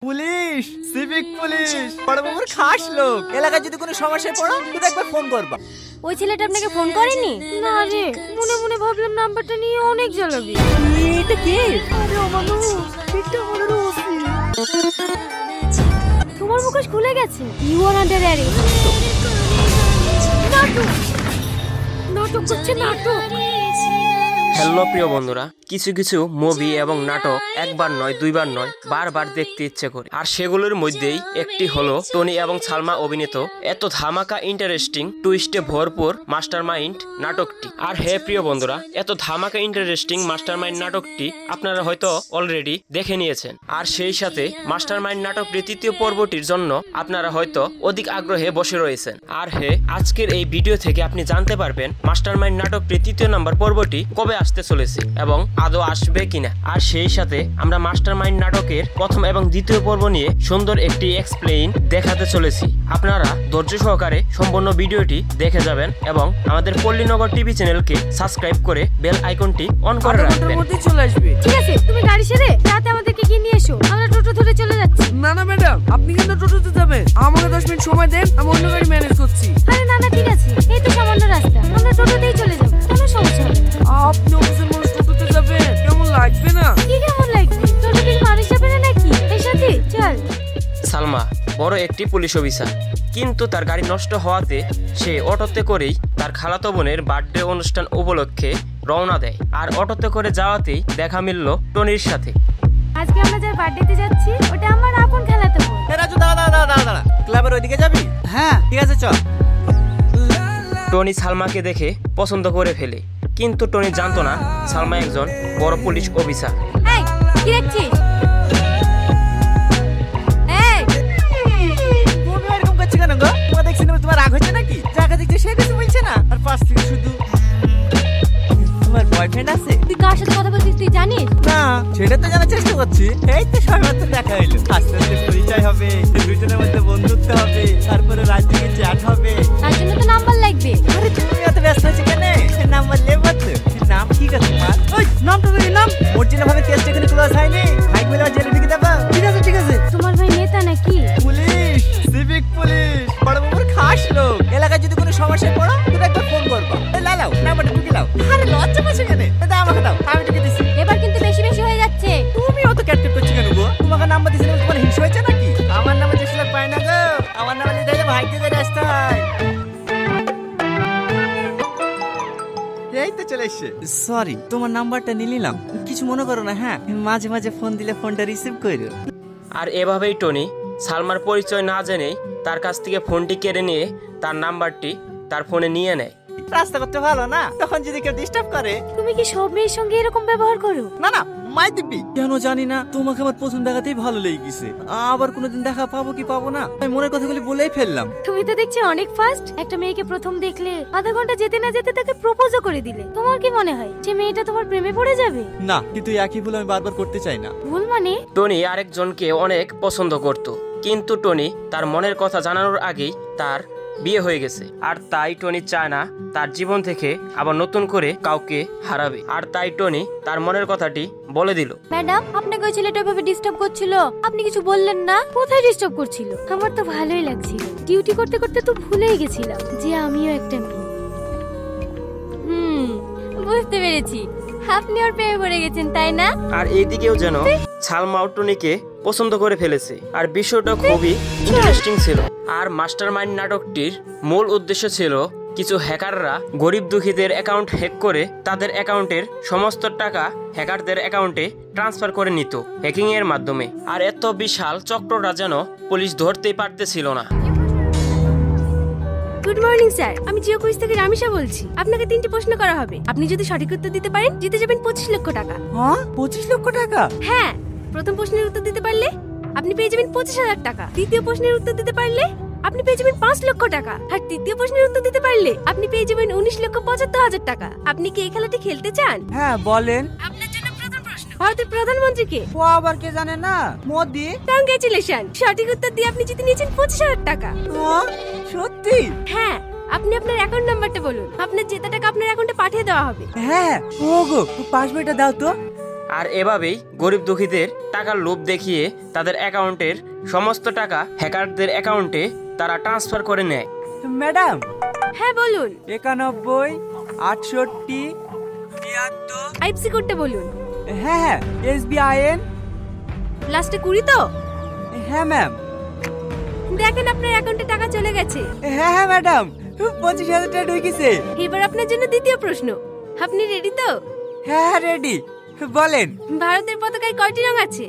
Police, civic police, বড়বাবুর খাস লোক। এলাকায় যদি কোনো সমস্যায় পড়ো তুই একবার ফোন করবা। ওই ছেলেটা আপনাকে ফোন করেনি? না রে, মনে মনে ভাবলাম নাম্বারটা নিয়ে অনেক জ্বালাবি। এটা কে? আরে অমানু, এটা আমাদের ওসি। তোমার মুখোশ খুলে গেছে। You are under arrest. নাটক নাটক করছে, নাটক। হ্যালো প্রিয় বন্ধুরা, কিছু কিছু মুভি এবং নাটক একবার নয় দুইবার নয় বারবার দেখতে ইচ্ছে করে, আর সেগুলোর মধ্যেই একটি হলো টনি এবং সালমা অভিনীত এত ধামাকা ইন্টারেস্টিং টুইস্টে ভরপুর মাস্টারমাইন্ড নাটকটি। আর হ্যাঁ প্রিয় বন্ধুরা, এত ধামাকা ইন্টারেস্টিং মাস্টারমাইন্ড নাটকটি আপনারা হয়তো অলরেডি দেখে নিয়েছেন, আর সেই সাথে মাস্টারমাইন্ড নাটকটির তৃতীয় পর্বটির জন্য আপনারা হয়তো অধিক আগ্রহে বসে রয়েছেন। আর হ্যাঁ, আজকের এই ভিডিও থেকে আপনি জানতে পারবেন মাস্টারমাইন্ড নাটকটির তৃতীয় নাম্বার পর্বটি কবে আসতে চলেছে এবং আদৌ আসবে কিনা। আর সেই সাথে আমরা মাস্টারমাইন্ড নাটকের প্রথম এবং দ্বিতীয় পর্ব নিয়ে সুন্দর একটি এক্সপ্লেইন দেখাতে চলেছি। আপনারা ধৈর্য সহকারে সম্পূর্ণ ভিডিওটি দেখে যাবেন এবং আমাদের পল্লীনগর টিভি চ্যানেলকে সাবস্ক্রাইব করে বেল আইকনটি অন করে রাখবেন। ঠিক আছে, তুমি গাড়ি সেরে রাতে আমাদেরকে গিয়ে নিয়ে এসো, আমরা টোটো ধরে চলে যাচ্ছি। না না ম্যাডাম, আপনি কিন্তু টোটোতে যাবেন, আমাকে 10 মিনিট সময় দেন, আমি অন্য গাড়ি ম্যানেজ করছি। আরে না না, ঠিক আছে, এই তো সামান্য রাস্তা, আমরা টোটোতেই চলে যাবো, কোনো সমস্যা হবে না। আপনি অফিসের মানুষ টোটোতে যাবেন, কেমন লাগবে না? কি কেমন লাগবে? টোটোতে মানুষ যাবে না নাকি? এই সাথে চল। সালমা বড় একটি পুলিশ অফিসার, কিন্তু তার গাড়ি নষ্ট হওয়াতে সে অটোতে করেই তার খালাতো বোনের বার্থডে অনুষ্ঠান উপলক্ষে রওনা দেয়। আর অটোতে করে যাওয়াতেই দেখা মিলল টনির সাথে। আজকে আমরা যার বার্থডেতে যাচ্ছি ওটা আমার আপন খালাতো বোন। এ রাজু, দাঁড়া দাঁড়া দাঁড়া দাঁড়া, ক্লাবের ওইদিকে যাবি? হ্যাঁ ঠিক আছে, চল। টনি সালমাকে দেখে পছন্দ করে ফেলে, কিন্তু টনি জানতো না সালমা একজন বড় পুলিশ অফিসার। এই কি দেখছিস? তুমি এরকম করছো কেন গো? তোমার দেখছি না, তোমার রাগ হচ্ছে নাকি? যাকে দেখছি সে কিছু বলছে না, আর পাশ থেকে শুধু তোমার বয়ফ্রেন্ড আছে? তুই কার সাথে কথা বলছিস তুই জানিস? না, সেটা তো জানার চেষ্টা করছি। এই তো সবেমাত্র দেখা হইলো, আস্তে আস্তে পরিচয় হবে, দুজনের মধ্যে বন্ধুত্ব হবে, তারপরে রাত থেকে চ্যাট হবে। তার জন্য তো নাম্বার লাগবে। আরে তুমি এত ব্যস্ত হচ্ছে কেন? নাম্বার লেবো তো। নাম কি আছে তোমার? ওই নামটা তো নাম অরিজিনাল ভাবে কেসটা এখানে ক্লোজ হয়নি, ভাই বলে জেলে ঢুকে দেবা। ঠিক আছে ঠিক আছে। তোমার ভাই নেতা নাকি? পুলিশ, সিভিক পুলিশ, বড়বাবুর খাস লোক। এলাকায় যদি কোনো সমস্যায় পড়ো তুই একবার ফোন করবা। লাও নাম্বারটা ঢুকে লাও। আরে লজ্জা পাচ্ছ কেন? দাও আমাকে দাও, আমি ঢুকে দিছি। এবার কিন্তু বেশি বেশি হয়ে যাচ্ছে। তুমি অত ক্যাটকেট করছো কেন গো? তোমাকে নাম্বার দিছি না, তোমার হিংসা হয়েছে নাকি? আমার নামে যে ছিল পায় না গো, আমার নামে নিতে হলে ভাইকে দিয়ে আসতে হয়। এই তো চলে এসছে। সরি, তোমার নাম্বারটা নিলাম, কিছু মনে করো না। হ্যাঁ, মাঝে মাঝে ফোন দিলে ফোনটা রিসিভ করো। আর এভাবেই টনি সালমার পরিচয় না জেনেই তার কাছ থেকে ফোনটি কেড়ে নিয়ে তার নাম্বারটি তার ফোনে নিয়ে নেয়। রাস্তা করতে ভালো না, তখন যদি কেউ ডিস্টার্ব করে। তুমি কি সব মেয়ের সঙ্গে এরকম ব্যবহার করো? না না, মাই দিবি কেন জানি না, তোমাকে আমার প্রথম দেখাতেই ভালো লেগে গেছে। আবার কোনোদিন দেখা পাবো কি পাবো না, আমি মনের কথাগুলি বলেই ফেললাম। তুমি তো দেখছি অনেক ফাস্ট। একটা মেয়েকে প্রথম দেখলে আধা ঘন্টা যেতে না যেতে তাকে প্রপোজও করে দিলে। তোমার কি মনে হয় যে মেয়েটা তোমার প্রেমে পড়ে যাবে? না, কিন্তু একই ভুল আমি বারবার করতে চাই না। ভুল মানে? টনি আরেকজনকে অনেক পছন্দ করত, কিন্তু টনি তার মনের কথা জানানোর আগেই তার বিয়ে হয়ে গেছে। আর তাই টনি চায় না তার জীবন থেকে আবার নতুন করে কাউকে হারাবে। আর তাই টনি তার মনের কথাটি বলে দিল। ম্যাডাম, আপনাকে ওই ছেলেটা ভাবে ডিস্টার্ব করছিল, আপনি কিছু বললেন না? কোথায় ডিস্টার্ব করছিল? আমার তো ভালোই লাগছিল, ডিউটি করতে করতে তো ভুলেই গেছিলাম যে আমিও একটা মেয়ে। বুঝতে পেরেছি, আপনি ওর প্রেমে পড়ে গেছেন তাই না? আর এইদিকেও যেন সালমাও টনিকে পছন্দ করে ফেলেছে। আর বিষয়টা খুবই ইন্টারেস্টিং ছিল। আর মাস্টারমাইন্ড নাটকটির মূল উদ্দেশ্য ছিল কিছু হ্যাকাররা গরিব দুঃখীদের অ্যাকাউন্ট হ্যাক করে তাদের অ্যাকাউন্টের সমস্ত টাকা হ্যাকারদের অ্যাকাউন্টে ট্রান্সফার করে নিত হ্যাকিং এর মাধ্যমে। আর এত বিশাল চক্রটা যেন পুলিশ ধরতেই পারতেছিল না। গুড মর্নিং স্যার, আমি জিও কুইজ থেকে রামিশা বলছি। আপনাকে 3টি প্রশ্ন করা হবে, আপনি যদি সঠিক উত্তর দিতে পারেন জিতে যাবেন 25 লক্ষ টাকা। হ্যাঁ, 25 লক্ষ টাকা? হ্যাঁ, প্রথম প্রশ্নের উত্তর দিতে পারলে আপনি পেয়ে যাবেন 25,000 টাকা। দ্বিতীয় প্রশ্নের উত্তর দিতে পারলে আপনি পেয়ে যাবেন 5 লক্ষ টাকা। আর তৃতীয় প্রশ্নের উত্তর দিতে পারলে আপনি পেয়ে যাবেন 19,75,000 টাকা। আপনি কি এই খেলাটি খেলতে চান? হ্যাঁ বলেন। আপনার জন্য প্রথম প্রশ্ন, ভারতের প্রধানমন্ত্রী কে? ও আবার কে জানে না? মোদি। কংগ্রেচুলেশন, সঠিক উত্তর দিয়ে আপনি জিতে নিয়েছেন 25,000 টাকা। সত্যি? হ্যাঁ, আপনি আপনার অ্যাকাউন্ট নাম্বারটা বলুন, আপনার জেতা টাকা আপনার অ্যাকাউন্টে পাঠিয়ে দেওয়া হবে। হ্যাঁ, ওগো পাসওয়ার্ডটা দাও তো। আর এভাবেই গরিব দুঃখীদের টাকার লোভ দেখিয়ে তাদের অ্যাকাউন্টের সমস্ত টাকা হ্যাকারদের অ্যাকাউন্টে তারা ট্রান্সফার করে নেয়। ম্যাডাম, হ্যাঁ বলুন। 91, 68, 73। আইএফসি কোডটা বলুন। হ্যাঁ, SBIN। লাস্টে 20 তো? হ্যাঁ ম্যাম। দেখেন আপনার অ্যাকাউন্টে টাকা চলে গেছে। হ্যাঁ ম্যাডাম, 25,000 টাকা ঢুকেছে। এবার আপনার জন্য দ্বিতীয় প্রশ্ন। আপনি রেডি তো? হ্যাঁ রেডি, বলেন। ভারতের পতাকায় কয়টি রং আছে?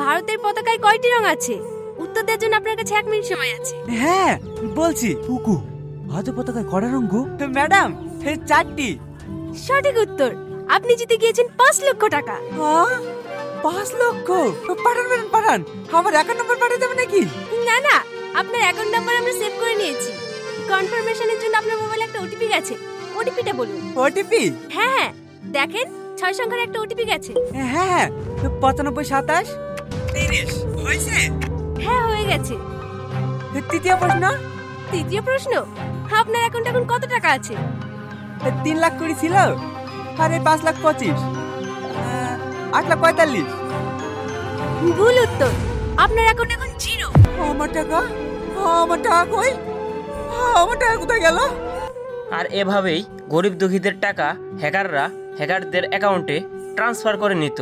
ভারতের পতাকায় কয়টি রং আছে? উত্তর দেওয়ার জন্য আপনার কাছে 1 মিনিট সময় আছে। হ্যাঁ বলছি। কুকু, ভারতের পতাকায় কটা রঙ গো? ম্যাডাম, 4টি। সঠিক উত্তর। আপনি জিতে গিয়েছেন 5 লক্ষ টাকা। 5 লক্ষ? পাঠান ম্যাডাম, পাঠান। আমার অ্যাকাউন্ট নাম্বার পাঠিয়ে দেবেন নাকি? না না, আপনার অ্যাকাউন্ট নাম্বার আমরা সেভ করে নিয়েছি। কনফার্মেশনের জন্য আপনার মোবাইলে একটা ওটিপি গেছে। ওটিপিটা বলুন। ওটিপি? হ্যাঁ হ্যাঁ, দেখেন 6 সংখ্যার একটা ওটিপি গেছে। হ্যাঁ, 95, 27, 30 হয়েছে। হ্যাঁ হয়ে গেছে। তৃতীয় প্রশ্ন। তৃতীয় প্রশ্ন, আপনার অ্যাকাউন্টে এখন কত টাকা আছে? 3 লাখ করে ছিল, আর 5,25,000, 8,45,000। ভুল উত্তর। আপনার অ্যাকাউন্ট এখন 0। আমার টাকা কই? আমার টাকা কোথায় গেল? আর এভাবেই গরিব দুঃখীদের টাকা হ্যাকারদের অ্যাকাউন্টে ট্রান্সফার করে নিত।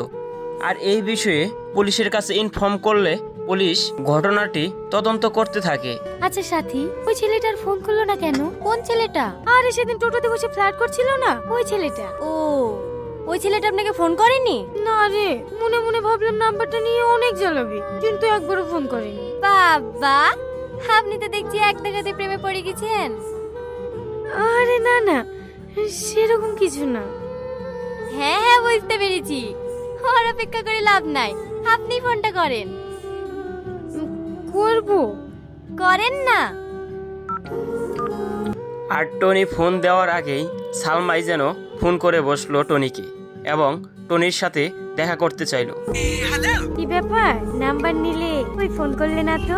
আর এই বিষয়ে পুলিশের কাছে ইনফর্ম করলে পুলিশ ঘটনাটি তদন্ত করতে থাকে। আচ্ছা সাথী, ওই ছেলেটার ফোন করলো না কেন? কোন ছেলেটা? আরে সেদিন টোটোতে বসে ফ্ল্যাট করছিল না, ওই ছেলেটা। ও, ওই ছেলেটা আপনাকে ফোন করেনি? না রে, মনে মনে ভাবলাম নাম্বারটা নিয়ে অনেক জ্বালাবি, কিন্তু একবারও ফোন করেনি। বাবা, আপনি তো দেখছি এক টাকাতে প্রেমে পড়ে গেছেন। আরে না না, সেরকম কিছু না। হ্যাঁ হ্যাঁ, বুঝতে পেরেছি। ওর অপেক্ষা করে লাভ নাই, আপনি ফোনটা করেন। করেন না। আর টনি ফোন দেওয়ার আগেই সালমাই যেন ফোন করে বসলো টনিকে এবং টনির সাথে দেখা করতে চাইলো। কি ব্যাপার, নাম্বার নিলে ওই ফোন করলে না তো?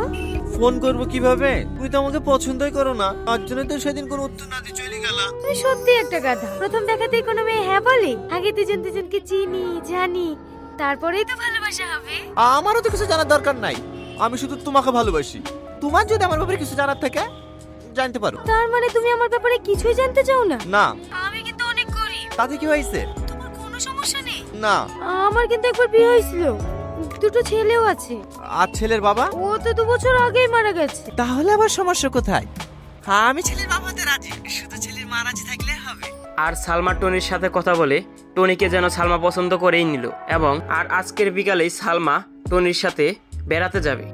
ফোন করব কিভাবে? তুমি তো আমাকে পছন্দই করো না, তার জন্য তো সেদিন কোনো উত্তর না দিয়ে চলে গেলা। তুই সত্যি একটা গাধা। প্রথম দেখাতেই কোনো মেয়ে হ্যাঁ বলে? আগে দুজনকে চিনি জানি, তারপরেই তো ভালোবাসা হবে। আমারও তো কিছু জানার দরকার নাই, আমি শুধু তোমাকে ভালোবাসি। তোমার যদি আমার ব্যাপারে কিছু জানার থাকে জানতে পারো। তার মানে তুমি আমার ব্যাপারে কিছুই জানতে চাও না? না। আমি কিন্তু অনেক গরিব। তাতে কি হয়েছে? তোমার কোনো সমস্যা নেই? না। আমার কিন্তু একবার বিয়ে হয়েছিল, 2টো ছেলেও আছে। আর ছেলের বাবা? ও তো 2 বছর আগেই মারা গেছে। তাহলে আবার সমস্যা কোথায়? আমি ছেলের বাবা হতে রাজি, শুধু ছেলের মা রাজি থাকলে হবে। আর সালমা টনির সাথে কথা বলে টনিকে যেন সালমা পছন্দ করেই নিল এবং আর আজকের বিকালেই সালমা টনির সাথে বেড়াতে যাবে।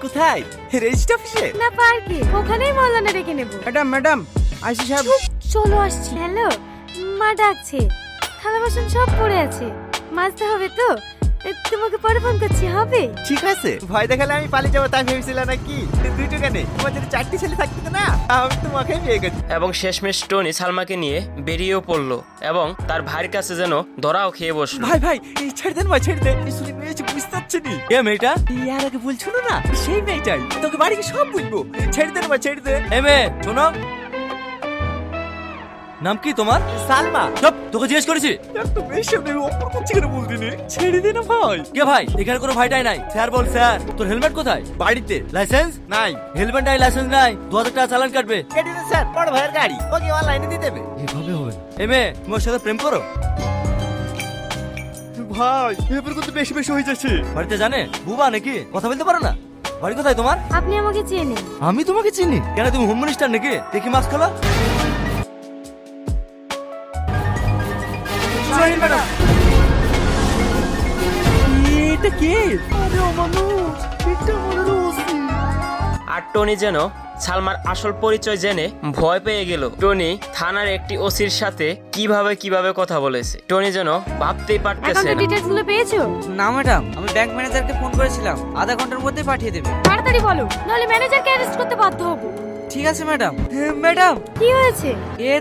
কোথায়? রেজিস্ট্রি অফিসে? না, পার্কে। ওখানেই মৌলানা রেখে নেব। ম্যাডাম আইসি সাহেব। চলো আসছি। হ্যালো, মা ডাকছে। থালা বাসন সব পড়ে আছে, মাজতে হবে তো। তোমাকে পরে ফোন করছি, হবে? ঠিক আছে। ভয় দেখালে আমি পালিয়ে যাবো তাই ভেবেছিলাম নাকি? দুটো কেন? তোমার যদি 4টি ছেলে থাকতো না, আমি তোমাকে বিয়ে করতাম। এবং শেষমেশ টনি সালমাকে নিয়ে বেরিয়েও পড়লো এবং তার ভাইয়ের কাছে যেন ধরাও খেয়ে বসলো। ভাই এই ছেড়ে দেন, ছেড়ে দেন। শুনে মেয়েছে, বুঝতে পারছি নি। এ মেয়েটা ইয়ার আগে বলছো না, সেই মেয়েটাই। তোকে বাড়ি গিয়ে সব বলবো। ছেড়ে দেন, ছেড়ে দে। এ মেয়ে শোনো, নাম কি তোমার? সালমা। চুপ, তোকে জিজ্ঞেস করেছি। এত বেশি আমি অপর করছি কেন বলতি নে? ছেড়ে দে না ভাই। কে ভাই? এখানে কোনো ভাইটাই নাই। স্যার বল স্যার। তোর হেলমেট কোথায়? বাড়িতে। লাইসেন্স নাই। হেলমেট নাই, লাইসেন্স নাই, 2000 টাকা চালান কাটবে। কেটে দে স্যার, বড় ভাইয়ের গাড়ি, ওকে অনলাইনে দিয়ে দেবে। এভাবে হবে? এ মেয়ে, তুমি ওর সাথে প্রেম করো? ভাই এবার কিন্তু বেশি হয়ে যাচ্ছে। বাড়িতে জানে? বুবা নাকি? কথা বলতে পারো না? বাড়ি কোথায় তোমার? আপনি আমাকে চেনেন? আমি তোমাকে চিনি। কেন, তুমি হোম মিনিস্টার নাকি? দেখি মাস্ক খোলা। ম্যাডাম, এটা কে? আরে ও মানুষ, এটা আমার ওসি। আর টনি যেন সালমার আসল পরিচয় জেনে ভয় পেয়ে গেল। টনি থানার একটি ওসির সাথে কিভাবে কথা বলেছে টনি যেন ভাবতেই পারতেছে অ্যাকাউন্টের না। ডিটেইলস গুলো পেয়েছো? না ম্যাডাম, আমি ব্যাংক ম্যানেজারকে ফোন করেছিলাম, আধা ঘন্টার মধ্যে পাঠিয়ে দেবে। তাড়াতাড়ি বলো, নাহলে ম্যানেজারকে অ্যারেস্ট করতে বাধ্য হব। ঠিক আছে ম্যাডাম। ম্যাডাম, কি হয়েছে?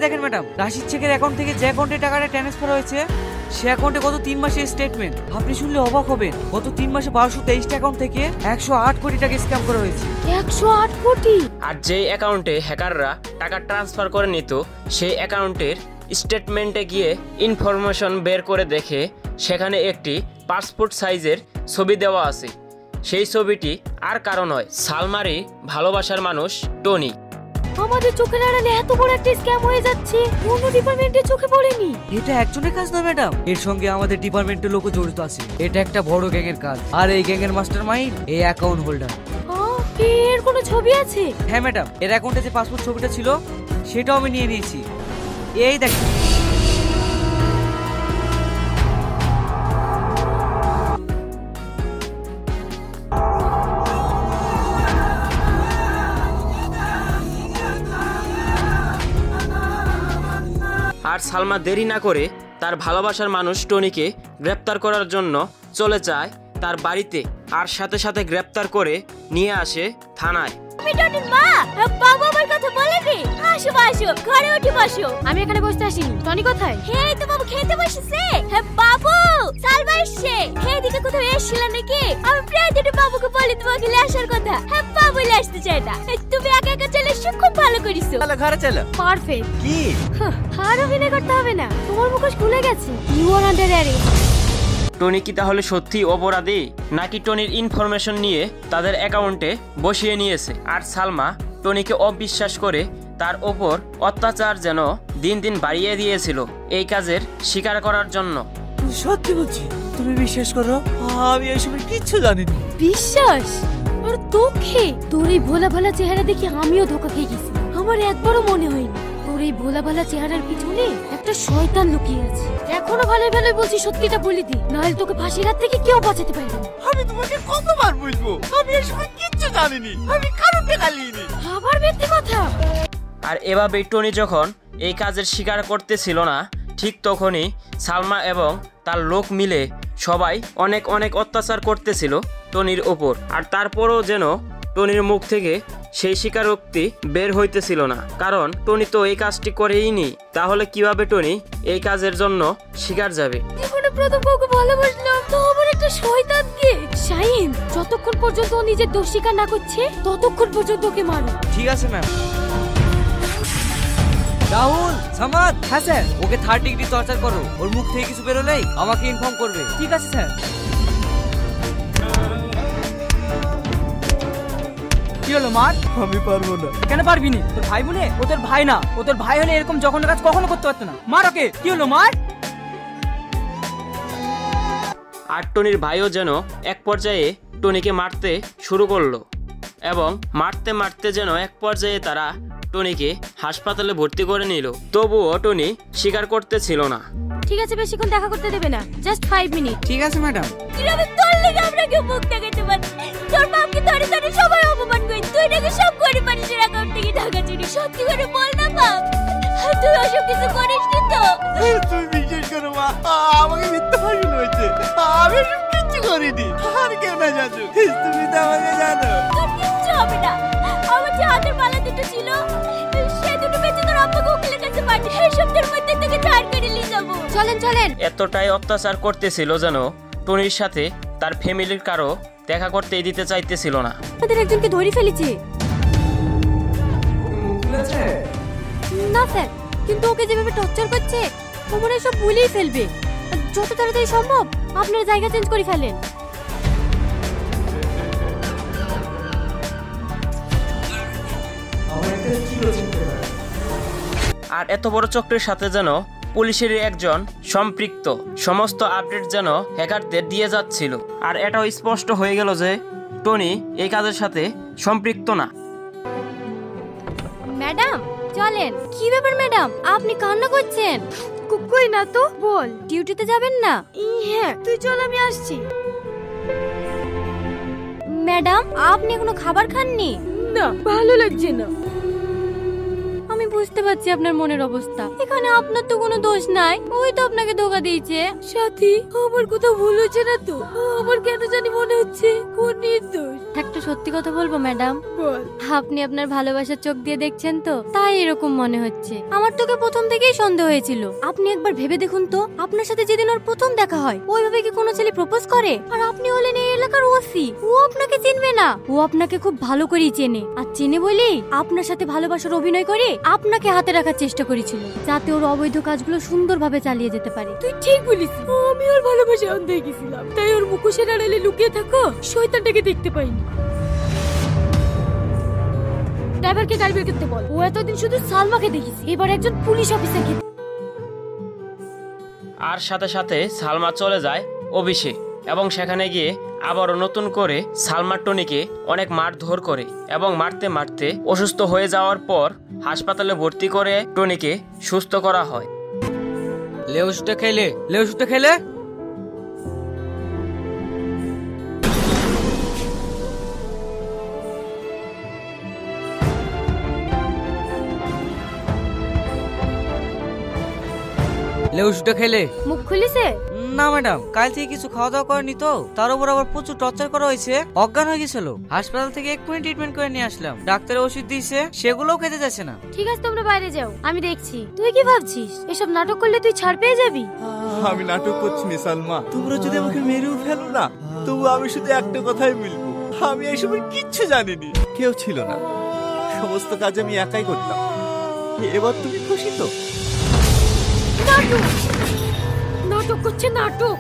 দেখেন ম্যাডাম, রাশিদ শেখের অ্যাকাউন্ট থেকে যে অ্যাকাউন্টে টাকাটা ট্রান্সফার হয়েছে, সে অ্যাকাউন্টে গত 3 মাসের স্টেটমেন্ট। আপনি শুনলে অবাক হবেন, গত 3 মাসে 1223টা অ্যাকাউন্ট থেকে 108 কোটি টাকা স্ক্যাম করা হয়েছে। 108 কোটি? আর যেই অ্যাকাউন্টে হ্যাকাররা টাকা ট্রান্সফার করে নিত সেই অ্যাকাউন্টের স্টেটমেন্টে গিয়ে ইনফরমেশন বের করে দেখে সেখানে একটি পাসপোর্ট সাইজের ছবি দেওয়া আছে। সেই ছবিটি আর কারো নয়, সালমারই ভালোবাসার মানুষ টনি। আমাদের চোখের আড়ালে এত বড় একটা স্ক্যাম হয়ে যাচ্ছে, অন্য ডিপার্টমেন্টের চোখে পড়েনি। এটা একজনের কাজ না ম্যাডাম, এর সঙ্গে আমাদের ডিপার্টমেন্টের লোকও জড়িত আছে। এটা একটা বড় গ্যাংয়ের কাজ, আর এই গ্যাংয়ের মাস্টারমাইন্ড এই অ্যাকাউন্ট হোল্ডার। এর কোনো ছবি আছে? হ্যাঁ ম্যাডাম, এর অ্যাকাউন্টে যে পাসপোর্ট ছবিটা ছিল সেটাও আমি নিয়ে নিয়েছি। এই দেখেন। আর সালমা দেরি না করে তার ভালোবাসার মানুষ টনিকে গ্রেপ্তার করার জন্য চলে যায় তার বাড়িতে, আর সাথে সাথে গ্রেপ্তার করে নিয়ে আসে থানায়। আমি টনির মা, বাবা আমার কথা বলেনি। আসো আসো, ঘরে উঠে বসো। আমি এখানে বসতে আসিনি। টনি কোথায়? এই তো বাবু খেতে বসেছে। বাবু, সালমা এসছে। এদিকে কোথাও এসেছিল নাকি? আমি প্রায় দিন বাবুকে বলি তোমাকে নিয়ে আসার কথা। বাবু নিয়ে আসতে চাই না। তুমি একা একা চলে এসছো, খুব ভালো করেছো। চলো ঘরে চলো। পারফেক্ট। কি আর অভিনয় করতে হবে না, তোমার মুখোশ খুলে গেছে। You are under arrest. Tony কি তাহলে সত্যি অপরাধী, নাকি টনির ইনফরমেশন নিয়ে তাদের অ্যাকাউন্টে বসিয়ে নিয়েছে? আর সালমা টনিকে অবিশ্বাস করে তার ওপর অত্যাচার যেন দিন দিন বাড়িয়ে দিয়েছিল এই কাজের স্বীকার করার জন্য। সত্যি বলছি, তুমি বিশ্বাস করো, আমি এসবের কিচ্ছু জানিনি। বিশ্বাস? আর তোকে তোর এই ভোলা ভালা চেহারা দেখে আমিও ধোকা খেয়ে গেছি। আমার একবারও মনে হয়নি তোর এই ভোলা ভালা চেহারার পিছনে একটা শয়তান লুকিয়ে আছে। এখনো ভালো ভালো বলছি, সত্যিটা বলে দি, নাহলে তোকে ফাঁসির হাত থেকে কেউ বাঁচাতে পারবে না। আমি তোমাকে কতবার বুঝবো, আমি এসবের কিচ্ছু জানিনি, আমি কারো টাকা নিইনি। আবার মিথ্যে কথা। আর এভাবেই টনি যখন এই কাজের স্বীকার করতেছিল না, ঠিক তখনই সালমা এবং তার লোক মিলে সবাই অনেক অনেক অত্যাচার করতেছিল টনির ওপর। আর তারপরও যেন টনির মুখ থেকে সেই স্বীকারোক্তি বের হইতেছিল না, কারণ টনি তো এই কাজটি করেইনি। তাহলে কিভাবে টনি এই কাজের জন্য স্বীকার যাবে? জীবনে প্রথম বউকে ভালোবাসলাম, তো আবার একটা শয়তানকে। শাহিন, যতক্ষণ পর্যন্ত ও নিজের দোষ স্বীকার না করছে ততক্ষণ পর্যন্ত ওকে মারো। ঠিক আছে ম্যাম। রাহুল, সামাদ। হ্যাঁ স্যার। ওকে 3rd ডিগ্রি টর্চার করো, ওর মুখ থেকে কিছু বেরোলেই আমাকে ইনফর্ম করবে। ঠিক আছে স্যার। কি হলো মার? আমি পারবো না। কেন পারবি নি? তোর ভাই বলে? ও তোর ভাই না, ও তোর ভাই হলে এরকম জঘন্য কাজ কখনো করতে পারতো না। মার ওকে। কি হলো মার? আর টনির ভাইও যেন এক পর্যায়ে টনিকে মারতে শুরু করলো, এবং মারতে মারতে যেন এক পর্যায়ে তারা টনিকে হাসপাতালে ভর্তি করে নিল। তবুও টনি স্বীকার করতেছিল না। ঠিক আছে, বেশিক্ষণ দেখা করতে দেবে না, জাস্ট 5 মিনিট। ঠিক আছে ম্যাডাম। কিভাবে তোর লেগে আমরা কেউ মুখ দেখাতে পারি? তোর বাপকে ধরে ধরে সবাই অপমান করে, তুই নাকি সব গরিব মানুষের অ্যাকাউন্ট থেকে টাকা চুরি। সত্যি করে বল না বাপ, তুই ওসব কিছু করিস নি তো? তুমি বিশ্বাস করো মা, আমাকে মিথ্যা ফাঁসি হয়েছে, আমি এসব কিচ্ছু করিনি। আর কেউ না জানো, তুমি তো আমাকে জানো। তোর কিচ্ছু হবে না। আমার যে হাতের মালা দুটো ছিল, সে দুটো বেঁচে তোর আব্বাকে উকিলের কাছে পাঠিয়ে এই সপ্তাহের মধ্যে থেকে ছাড় করে নিয়ে যাবো। চলেন চলেন। এতটাই অত্যাচার করতেছিল যেন টনির সাথে তার ফ্যামিলির কারো দেখা করতেই দিতে চাইতেছিল না। আমাদের একজনকে ধরে ফেলেছে। না স্যার, কিন্তু ওকে যেভাবে টর্চার করছে ও মনে হয় সব ভুলেই ফেলবে। যত তাড়াতাড়ি সম্ভব আপনার জায়গা চেঞ্জ করে ফেলেন। আর এত বড় চক্রের সাথে যেন পুলিশের একজন সম্পৃক্ত, সমস্ত আপডেট যেন হ্যাকারদের দিয়ে যাচ্ছিল। আর এটাও স্পষ্ট হয়ে গেল যে টনি এই কাজের সাথে সম্পৃক্ত না। ম্যাডাম চলেন। কি ব্যাপার ম্যাডাম, আপনি কান্না করছেন? কই না তো, বল। ডিউটিতে যাবেন না? হ্যাঁ, তুই চল, আমি আসছি। ম্যাডাম, আপনি এখনো খাবার খাননি? না, ভালো লাগছে না। আমি বুঝতে পারছি আপনার মনের অবস্থা। এখানে আপনার তো কোনো দোষ নাই, ওই তো আপনাকে ধোকা দিয়েছে। সাথী, আমার কোথাও ভুল হচ্ছে না তো? আমার কেন জানি মনে হচ্ছে কোন নির্দোষ। একটা সত্যি কথা বলবো ম্যাডাম? আপনি আপনার ভালোবাসার চোখ দিয়ে দেখছেন তো, তাই এরকম মনে হচ্ছে। আমার তোকে প্রথম থেকেই সন্দেহ হয়েছিল। আপনি একবার ভেবে দেখুন তো, আপনার সাথে যেদিন ওর প্রথম দেখা হয়, ওইভাবে কি কোনো ছেলে প্রপোজ করে? আর আপনি হলেন এই এলাকার ওসি, ও আপনাকে চিনবে না। ও আপনাকে খুব ভালো করেই চেনে, আর চেনে বলেই আপনার সাথে ভালোবাসার অভিনয় করে আপনাকে হাতে রাখার চেষ্টা করেছিল, যাতে ওর অবৈধ কাজগুলো সুন্দরভাবে চালিয়ে যেতে পারে। তুই ঠিক বলিস, আমি ওর ভালোবাসা অন্ধ হয়ে গেছিলাম, তাই ওর মুখোশের আড়ালে লুকিয়ে থাকো শয়তানটাকে দেখতে পাইনি। ড্রাইভারকে গাড়ি বের করতে বল। ও এতদিন শুধু সালমাকে দেখিস, এবার একজন পুলিশ অফিসারকে। আর সাথে সাথে সালমা চলে যায় অফিসে এবং সেখানে গিয়ে আবারও নতুন করে সালমা টনিকে অনেক মারধর করে এবং মারতে মারতে অসুস্থ হয়ে যাওয়ার পর হাসপাতালে ভর্তি করে টনিকে সুস্থ করা হয়। লে ওষুধটা খেলে, লে ওষুধটা খেলে। লে ওষুধটা খেলে। মুখ খুলিছে? না ম্যাডাম, কাল থেকে কিছু খাওয়া দাওয়া করেনি তো, তার উপর আবার প্রচুর টর্চার করা হয়েছে, অজ্ঞান হয়ে গেছিল। হাসপাতাল থেকে এক্ষুনি ট্রিটমেন্ট করে নিয়ে আসলাম, ডাক্তার ওষুধ দিয়েছে, সেগুলোও খেতে যাচ্ছে না। ঠিক আছে, তোমরা বাইরে যাও, আমি দেখছি। তুই কি ভাবছিস এসব নাটক করলে তুই ছাড় পেয়ে যাবি? আমি নাটক করছি না সালমা, তোমরা যদি আমাকে মেরেও ফেলো না, তবু আমি শুধু একটা কথাই বলবো, আমি এসবের কিচ্ছু জানিনি। কেউ ছিল না, সমস্ত কাজ আমি একাই করতাম। এবার তুমি খুশি তো? নাটক করছে, নাটক।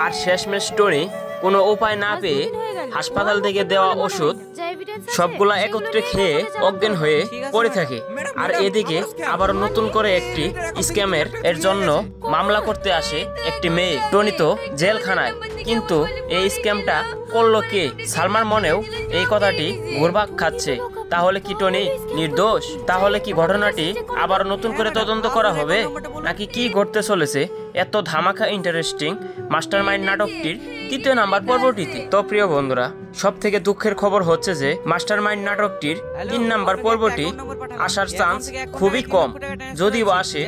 আর শেষমেশ টনি কোনো উপায় না পেয়ে হাসপাতাল থেকে দেওয়া ওষুধ সবগুলা একত্রে খেয়ে অজ্ঞান হয়ে পড়ে থাকে। আর এদিকে আবার নতুন করে একটি স্ক্যামের এর জন্য মামলা করতে আসে একটি মেয়ে। টনি তো জেলখানায়, কিন্তু এই স্ক্যামটা করলো কে? সালমার মনেও এই কথাটি ঘুরপাক খাচ্ছে। তাহলে কি টনি নির্দোষ? তাহলে কি ঘটনাটি আবার নতুন করে তদন্ত করা হবে, নাকি কি ঘটতে চলেছে এত ধামাকা ইন্টারেস্টিং মাস্টারমাইন্ড নাটকটির 3য় নাম্বার পর্বটিতে? তো প্রিয় বন্ধুরা, সব থেকে দুঃখের খবর হচ্ছে যে মাস্টারমাইন্ড নাটকটির 3 নাম্বার পর্বটি আসার চান্স খুবই কম। যদিও আসে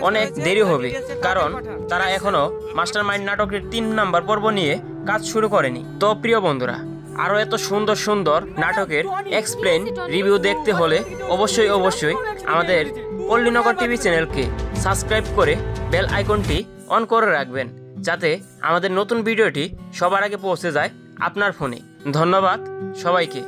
অনেক দেরি হবে, কারণ তারা এখনো মাস্টারমাইন্ড নাটকের 3 নাম্বার পর্ব নিয়ে কাজ শুরু করেনি। তো প্রিয় বন্ধুরা, আরো এত সুন্দর সুন্দর নাটকের এক্সপ্লেন রিভিউ দেখতে হলে অবশ্যই আমাদের পল্লীনগর টিভি চ্যানেলকে সাবস্ক্রাইব করে বেল আইকনটি অন করে রাখবেন, যাতে আমাদের নতুন ভিডিওটি সবার আগে পৌঁছে যায় আপনার ফোনে। ধন্যবাদ সবাইকে।